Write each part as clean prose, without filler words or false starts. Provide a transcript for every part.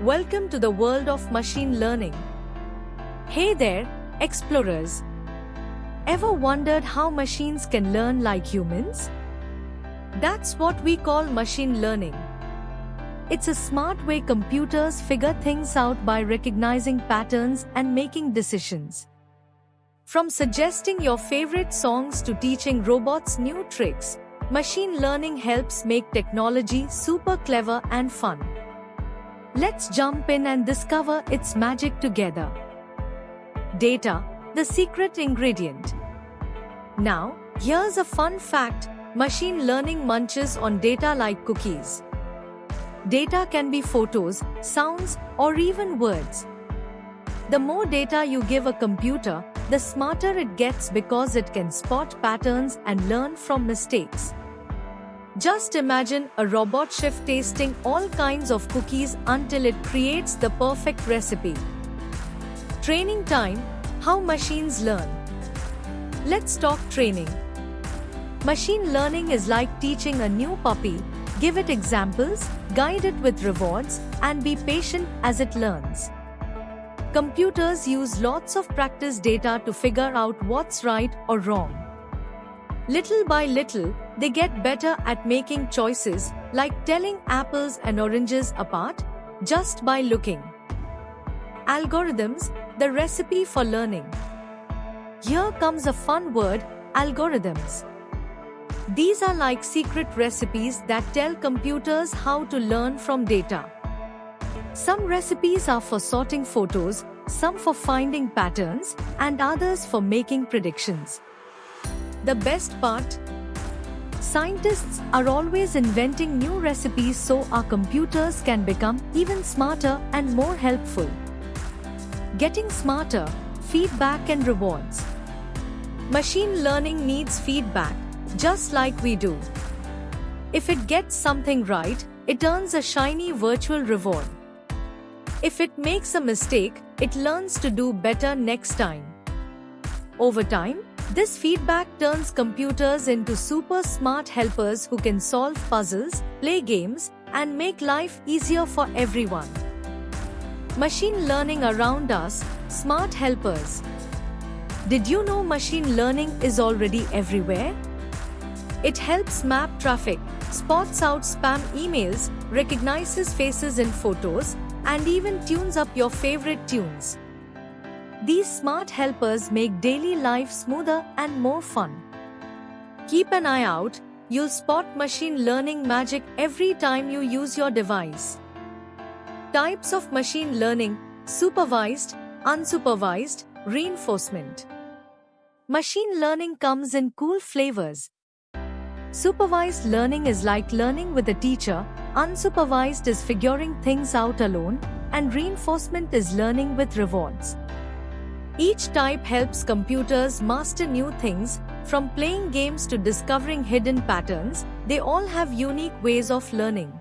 Welcome to the world of machine learning. Hey there, explorers. Ever wondered how machines can learn like humans? That's what we call machine learning. It's a smart way computers figure things out by recognizing patterns and making decisions. From suggesting your favorite songs to teaching robots new tricks, machine learning helps make technology super clever and fun. Let's jump in and discover its magic together. Data, the secret ingredient. Now, here's a fun fact: machine learning munches on data like cookies. Data can be photos, sounds, or even words. The more data you give a computer, the smarter it gets because it can spot patterns and learn from mistakes. Just imagine a robot chef tasting all kinds of cookies until it creates the perfect recipe. Training time: how machines learn. Let's talk training. Machine learning is like teaching a new puppy. Give it examples, guide it with rewards, and be patient as it learns. Computers use lots of practice data to figure out what's right or wrong. Little by little, they get better at making choices, like telling apples and oranges apart, just by looking. Algorithms, the recipe for learning. Here comes a fun word: algorithms. These are like secret recipes that tell computers how to learn from data. Some recipes are for sorting photos, some for finding patterns, and others for making predictions. The best part? Scientists are always inventing new recipes so our computers can become even smarter and more helpful. Getting smarter, feedback and rewards. Machine learning needs feedback, just like we do. If it gets something right, it earns a shiny virtual reward. If it makes a mistake, it learns to do better next time. Over time, this feedback turns computers into super smart helpers who can solve puzzles, play games, and make life easier for everyone. Machine learning around us, smart helpers. Did you know machine learning is already everywhere? It helps map traffic, spots out spam emails, recognizes faces in photos, and even tunes up your favorite tunes. These smart helpers make daily life smoother and more fun. Keep an eye out, you'll spot machine learning magic every time you use your device. Types of machine learning: supervised, unsupervised, reinforcement. Machine learning comes in cool flavors. Supervised learning is like learning with a teacher, unsupervised is figuring things out alone, and reinforcement is learning with rewards. Each type helps computers master new things, from playing games to discovering hidden patterns. They all have unique ways of learning.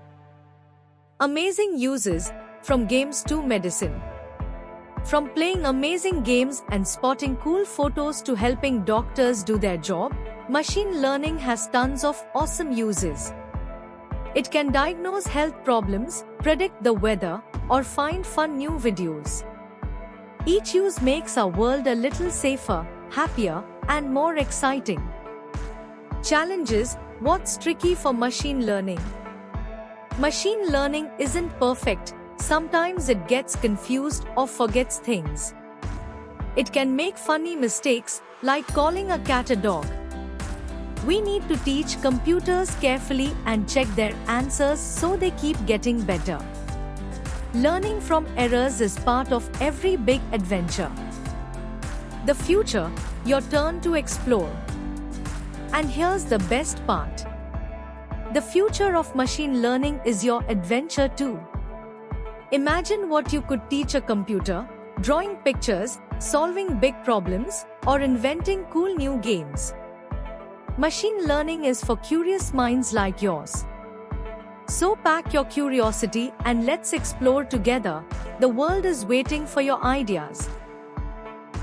Amazing uses: from games to medicine. From playing amazing games and spotting cool photos to helping doctors do their job, machine learning has tons of awesome uses. It can diagnose health problems, predict the weather, or find fun new videos. Each use makes our world a little safer, happier, and more exciting. Challenges: what's tricky for machine learning? Machine learning isn't perfect. Sometimes it gets confused or forgets things. It can make funny mistakes, like calling a cat a dog. We need to teach computers carefully and check their answers so they keep getting better. Learning from errors is part of every big adventure. The future, your turn to explore. And here's the best part: the future of machine learning is your adventure too. Imagine what you could teach a computer: drawing pictures, solving big problems, or inventing cool new games. Machine learning is for curious minds like yours. So pack your curiosity and let's explore together. The world is waiting for your ideas.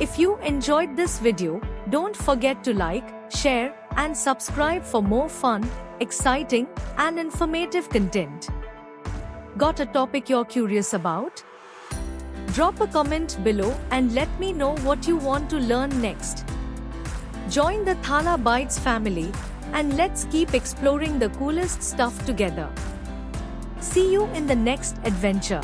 If you enjoyed this video, don't forget to like, share, and subscribe for more fun, exciting, and informative content. Got a topic you're curious about? Drop a comment below and let me know what you want to learn next. Join the ThalaBytes family and let's keep exploring the coolest stuff together. See you in the next adventure.